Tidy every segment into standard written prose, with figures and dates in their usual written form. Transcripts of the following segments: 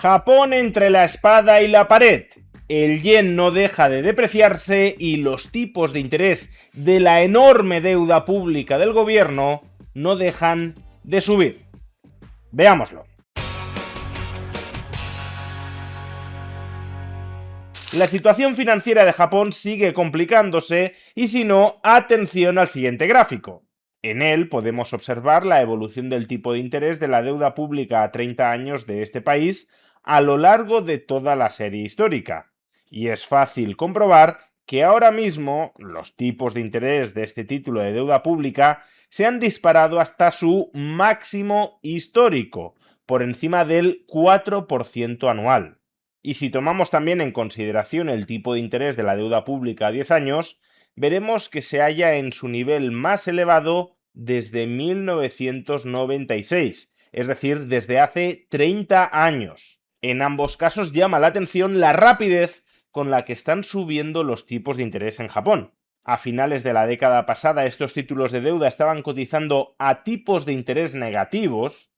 Japón entre la espada y la pared. El yen no deja de depreciarse y los tipos de interés de la enorme deuda pública del gobierno no dejan de subir. Veámoslo. La situación financiera de Japón sigue complicándose y si no, atención al siguiente gráfico. En él podemos observar la evolución del tipo de interés de la deuda pública a 30 años de este país a lo largo de toda la serie histórica. Y es fácil comprobar que ahora mismo los tipos de interés de este título de deuda pública se han disparado hasta su máximo histórico, por encima del 4% anual. Y si tomamos también en consideración el tipo de interés de la deuda pública a 10 años, veremos que se halla en su nivel más elevado desde 1996, es decir, desde hace 30 años. En ambos casos llama la atención la rapidez con la que están subiendo los tipos de interés en Japón. A finales de la década pasada, estos títulos de deuda estaban cotizando a tipos de interés negativos,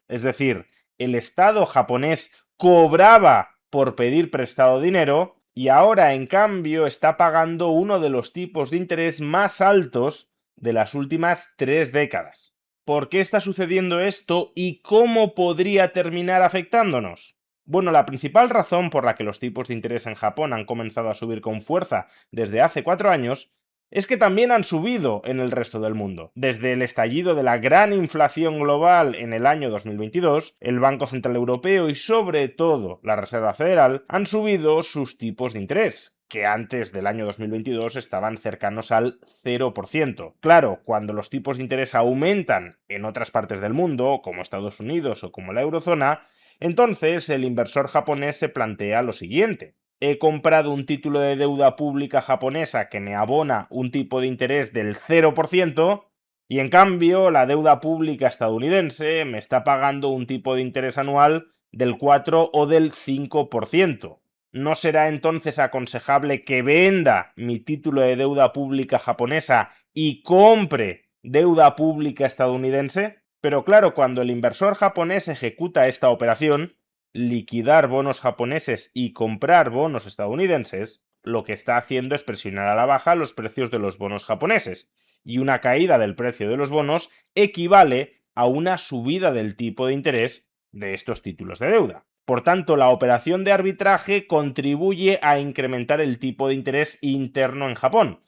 es decir, el Estado japonés cobraba por pedir prestado dinero y ahora en cambio está pagando uno de los tipos de interés más altos de las últimas 3 décadas. ¿Por qué está sucediendo esto y cómo podría terminar afectándonos? Bueno, la principal razón por la que los tipos de interés en Japón han comenzado a subir con fuerza desde hace 4 años es que también han subido en el resto del mundo. Desde el estallido de la gran inflación global en el año 2022, el Banco Central Europeo y sobre todo la Reserva Federal han subido sus tipos de interés, que antes del año 2022 estaban cercanos al 0%. Claro, cuando los tipos de interés aumentan en otras partes del mundo, como Estados Unidos o como la eurozona, entonces el inversor japonés se plantea lo siguiente: he comprado un título de deuda pública japonesa que me abona un tipo de interés del 0% y en cambio la deuda pública estadounidense me está pagando un tipo de interés anual del 4 o del 5%. ¿No será entonces aconsejable que venda mi título de deuda pública japonesa y compre deuda pública estadounidense? Pero claro, cuando el inversor japonés ejecuta esta operación, liquidar bonos japoneses y comprar bonos estadounidenses, lo que está haciendo es presionar a la baja los precios de los bonos japoneses, y una caída del precio de los bonos equivale a una subida del tipo de interés de estos títulos de deuda. Por tanto, la operación de arbitraje contribuye a incrementar el tipo de interés interno en Japón.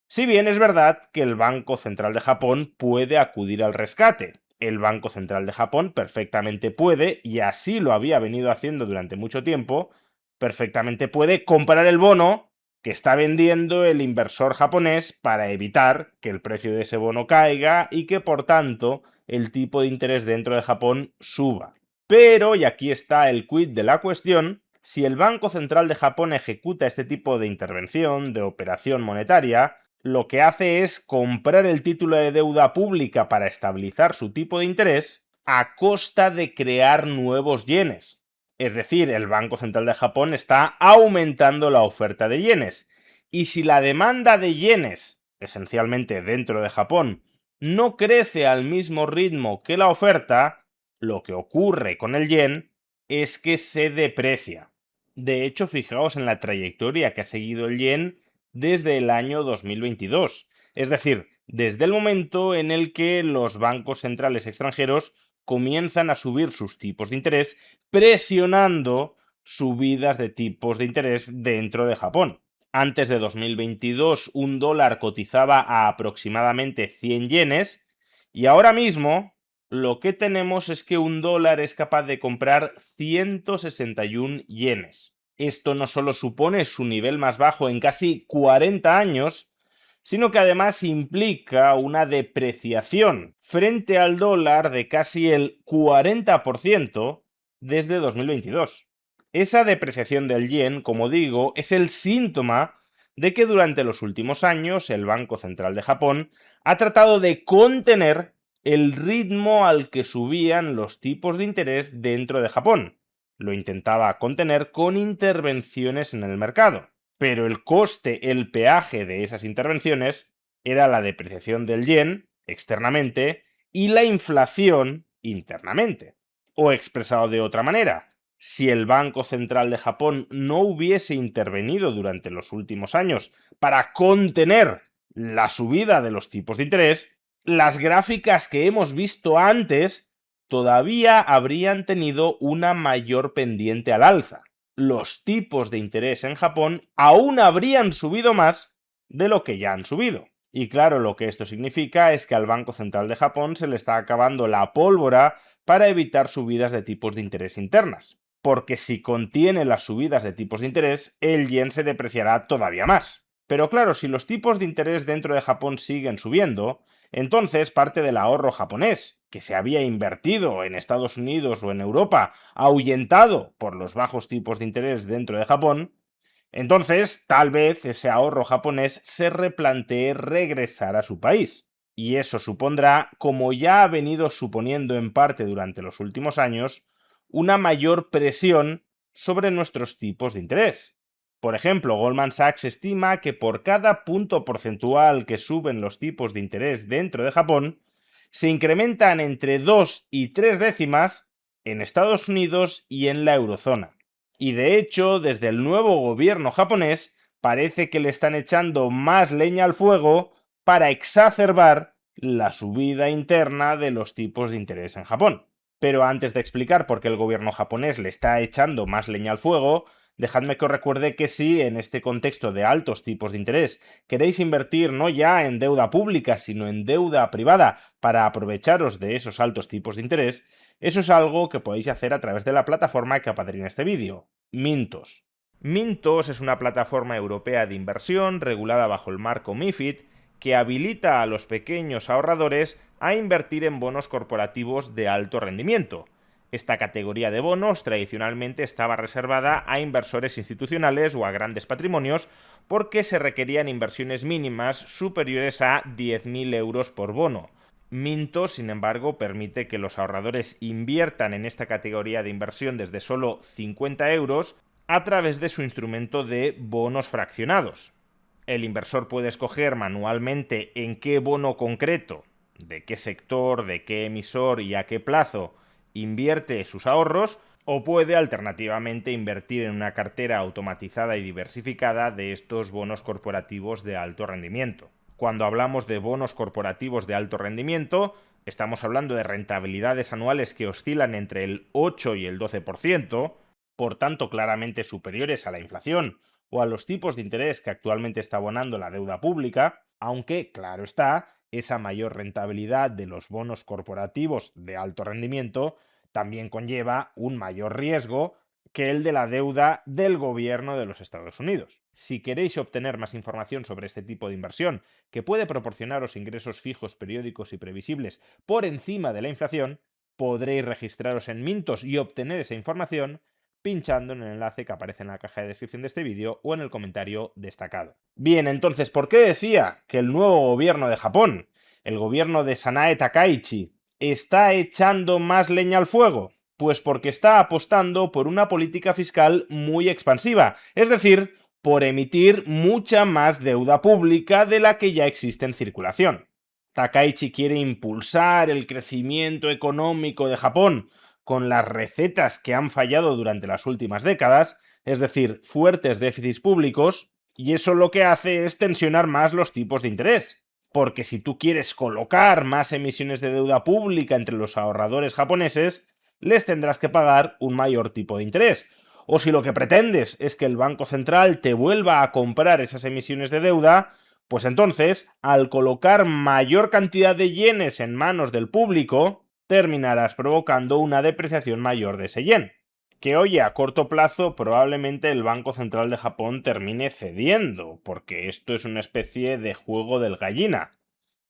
Si bien es verdad que el Banco Central de Japón puede acudir al rescate. El Banco Central de Japón perfectamente puede, y así lo había venido haciendo durante mucho tiempo, perfectamente puede comprar el bono que está vendiendo el inversor japonés para evitar que el precio de ese bono caiga y que por tanto el tipo de interés dentro de Japón suba. Pero, y aquí está el quid de la cuestión, si el Banco Central de Japón ejecuta este tipo de intervención, de operación monetaria, lo que hace es comprar el título de deuda pública para estabilizar su tipo de interés a costa de crear nuevos yenes. Es decir, el Banco Central de Japón está aumentando la oferta de yenes. Y si la demanda de yenes, esencialmente dentro de Japón, no crece al mismo ritmo que la oferta, lo que ocurre con el yen es que se deprecia. De hecho, fijaos en la trayectoria que ha seguido el yen desde el año 2022, es decir, desde el momento en el que los bancos centrales extranjeros comienzan a subir sus tipos de interés, presionando subidas de tipos de interés dentro de Japón. Antes de 2022, un dólar cotizaba a aproximadamente 100 yenes y ahora mismo lo que tenemos es que un dólar es capaz de comprar 161 yenes. Esto no solo supone su nivel más bajo en casi 40 años, sino que además implica una depreciación frente al dólar de casi el 40% desde 2022. Esa depreciación del yen, como digo, es el síntoma de que durante los últimos años el Banco Central de Japón ha tratado de contener el ritmo al que subían los tipos de interés dentro de Japón. Lo intentaba contener con intervenciones en el mercado, pero el coste, el peaje de esas intervenciones era la depreciación del yen externamente y la inflación internamente. O expresado de otra manera, Si el Banco Central de Japón no hubiese intervenido durante los últimos años para contener la subida de los tipos de interés, las gráficas que hemos visto antes todavía habrían tenido una mayor pendiente al alza. Los tipos de interés en Japón aún habrían subido más de lo que ya han subido. Y claro, lo que esto significa es que al Banco Central de Japón se le está acabando la pólvora para evitar subidas de tipos de interés internas. Porque si contiene las subidas de tipos de interés, el yen se depreciará todavía más. Pero claro, si los tipos de interés dentro de Japón siguen subiendo, entonces parte del ahorro japonés, que se había invertido en Estados Unidos o en Europa, ahuyentado por los bajos tipos de interés dentro de Japón, entonces tal vez ese ahorro japonés se replantee regresar a su país. Y eso supondrá, como ya ha venido suponiendo en parte durante los últimos años, una mayor presión sobre nuestros tipos de interés. Por ejemplo, Goldman Sachs estima que por cada punto porcentual que suben los tipos de interés dentro de Japón, se incrementan entre 2 y 3 décimas en Estados Unidos y en la eurozona. Y de hecho, desde el nuevo gobierno japonés, parece que le están echando más leña al fuego para exacerbar la subida interna de los tipos de interés en Japón. Pero antes de explicar por qué el gobierno japonés le está echando más leña al fuego, dejadme que os recuerde que si en este contexto de altos tipos de interés queréis invertir no ya en deuda pública, sino en deuda privada para aprovecharos de esos altos tipos de interés, eso es algo que podéis hacer a través de la plataforma que apadrina este vídeo, Mintos. Mintos es una plataforma europea de inversión regulada bajo el marco MiFID que habilita a los pequeños ahorradores a invertir en bonos corporativos de alto rendimiento. Esta categoría de bonos tradicionalmente estaba reservada a inversores institucionales o a grandes patrimonios porque se requerían inversiones mínimas superiores a 10.000 euros por bono. Mintos, sin embargo, permite que los ahorradores inviertan en esta categoría de inversión desde solo 50 euros a través de su instrumento de bonos fraccionados. El inversor puede escoger manualmente en qué bono concreto, de qué sector, de qué emisor y a qué plazo invierte sus ahorros, o puede alternativamente invertir en una cartera automatizada y diversificada de estos bonos corporativos de alto rendimiento. Cuando hablamos de bonos corporativos de alto rendimiento, estamos hablando de rentabilidades anuales que oscilan entre el 8 y el 12%, por tanto claramente superiores a la inflación o a los tipos de interés que actualmente está abonando la deuda pública, aunque, claro está, esa mayor rentabilidad de los bonos corporativos de alto rendimiento también conlleva un mayor riesgo que el de la deuda del gobierno de los Estados Unidos. Si queréis obtener más información sobre este tipo de inversión, que puede proporcionaros ingresos fijos, periódicos y previsibles por encima de la inflación, podréis registraros en Mintos y obtener esa información pinchando en el enlace que aparece en la caja de descripción de este vídeo o en el comentario destacado. Bien, entonces, ¿por qué decía que el nuevo gobierno de Japón, el gobierno de Sanae Takaichi, está echando más leña al fuego? Pues porque está apostando por una política fiscal muy expansiva, es decir, por emitir mucha más deuda pública de la que ya existe en circulación. Takaichi quiere impulsar el crecimiento económico de Japón con las recetas que han fallado durante las últimas décadas, es decir, fuertes déficits públicos, y eso lo que hace es tensionar más los tipos de interés. Porque si tú quieres colocar más emisiones de deuda pública entre los ahorradores japoneses, les tendrás que pagar un mayor tipo de interés. O si lo que pretendes es que el Banco Central te vuelva a comprar esas emisiones de deuda, pues entonces, al colocar mayor cantidad de yenes en manos del público, terminarás provocando una depreciación mayor de ese yen. Que oye, a corto plazo probablemente el Banco Central de Japón termine cediendo, porque esto es una especie de juego del gallina.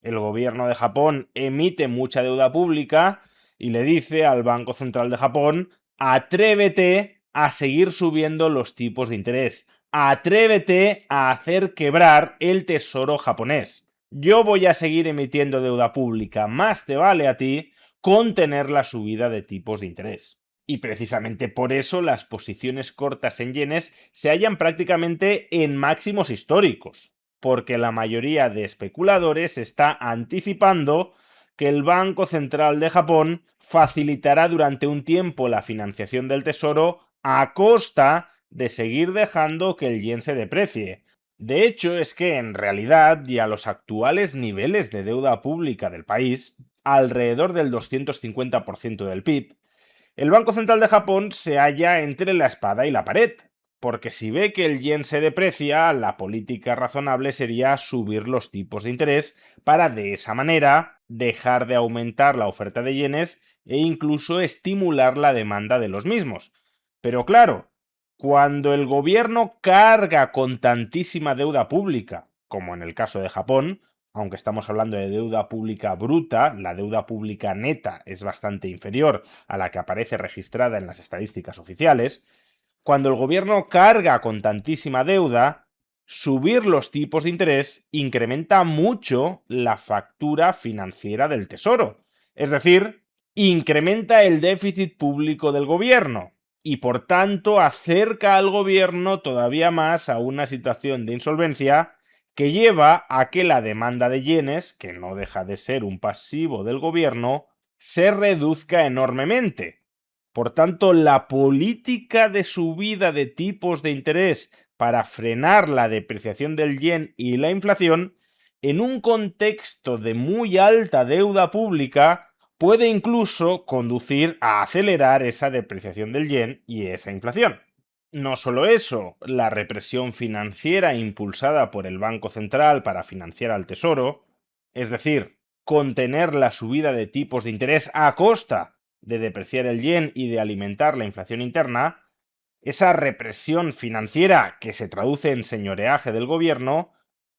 El gobierno de Japón emite mucha deuda pública y le dice al Banco Central de Japón: atrévete a seguir subiendo los tipos de interés, atrévete a hacer quebrar el tesoro japonés. Yo voy a seguir emitiendo deuda pública, más te vale a ti contener la subida de tipos de interés. Y precisamente por eso las posiciones cortas en yenes se hallan prácticamente en máximos históricos, porque la mayoría de especuladores está anticipando que el Banco Central de Japón facilitará durante un tiempo la financiación del tesoro a costa de seguir dejando que el yen se deprecie. De hecho, es que en realidad y a los actuales niveles de deuda pública del país, alrededor del 250% del PIB, el Banco Central de Japón se halla entre la espada y la pared, porque si ve que el yen se deprecia, la política razonable sería subir los tipos de interés para de esa manera dejar de aumentar la oferta de yenes e incluso estimular la demanda de los mismos. Pero claro, cuando el gobierno carga con tantísima deuda pública, como en el caso de Japón, aunque estamos hablando de deuda pública bruta, la deuda pública neta es bastante inferior a la que aparece registrada en las estadísticas oficiales, cuando el gobierno carga con tantísima deuda, subir los tipos de interés incrementa mucho la factura financiera del tesoro. Es decir, incrementa el déficit público del gobierno y por tanto acerca al gobierno todavía más a una situación de insolvencia que lleva a que la demanda de yenes, que no deja de ser un pasivo del gobierno, se reduzca enormemente. Por tanto, la política de subida de tipos de interés para frenar la depreciación del yen y la inflación, en un contexto de muy alta deuda pública, puede incluso conducir a acelerar esa depreciación del yen y esa inflación. No solo eso, la represión financiera impulsada por el Banco Central para financiar al Tesoro, es decir, contener la subida de tipos de interés a costa de depreciar el yen y de alimentar la inflación interna, esa represión financiera que se traduce en señoreaje del gobierno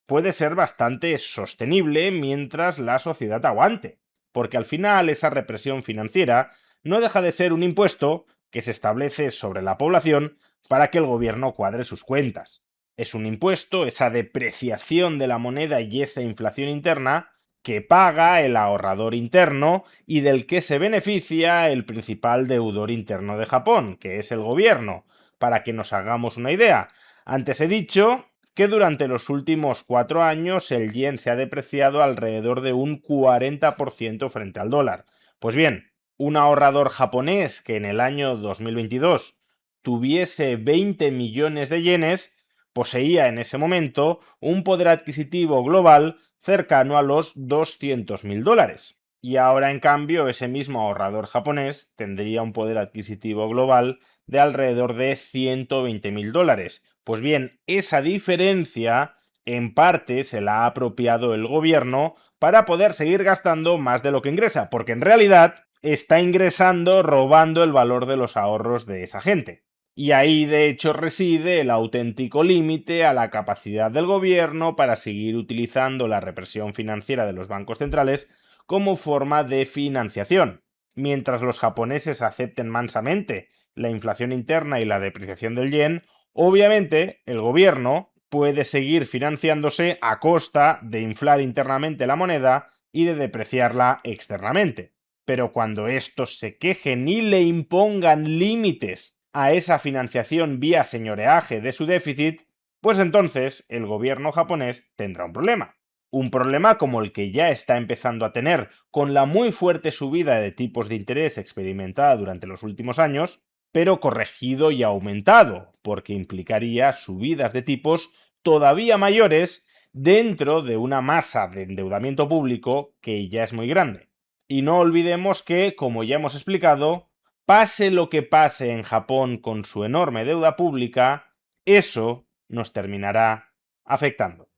puede ser bastante sostenible mientras la sociedad aguante, porque al final esa represión financiera no deja de ser un impuesto que se establece sobre la población para que el gobierno cuadre sus cuentas. Es un impuesto, esa depreciación de la moneda y esa inflación interna, que paga el ahorrador interno y del que se beneficia el principal deudor interno de Japón, que es el gobierno. Para que nos hagamos una idea, antes he dicho que durante los últimos 4 años el yen se ha depreciado alrededor de un 40% frente al dólar. Pues bien, un ahorrador japonés que en el año 2022 tuviese 20 millones de yenes, poseía en ese momento un poder adquisitivo global cercano a los 200.000 dólares. Y ahora, en cambio, ese mismo ahorrador japonés tendría un poder adquisitivo global de alrededor de 120.000 dólares. Pues bien, esa diferencia en parte se la ha apropiado el gobierno para poder seguir gastando más de lo que ingresa, porque en realidad está ingresando robando el valor de los ahorros de esa gente. Y ahí de hecho reside el auténtico límite a la capacidad del gobierno para seguir utilizando la represión financiera de los bancos centrales como forma de financiación. Mientras los japoneses acepten mansamente la inflación interna y la depreciación del yen, obviamente el gobierno puede seguir financiándose a costa de inflar internamente la moneda y de depreciarla externamente. Pero cuando estos se quejen y le impongan límites a esa financiación vía señoreaje de su déficit, pues entonces el gobierno japonés tendrá un problema. Un problema como el que ya está empezando a tener con la muy fuerte subida de tipos de interés experimentada durante los últimos años, pero corregido y aumentado, porque implicaría subidas de tipos todavía mayores dentro de una masa de endeudamiento público que ya es muy grande. Y no olvidemos que, como ya hemos explicado, pase lo que pase en Japón con su enorme deuda pública, eso nos terminará afectando.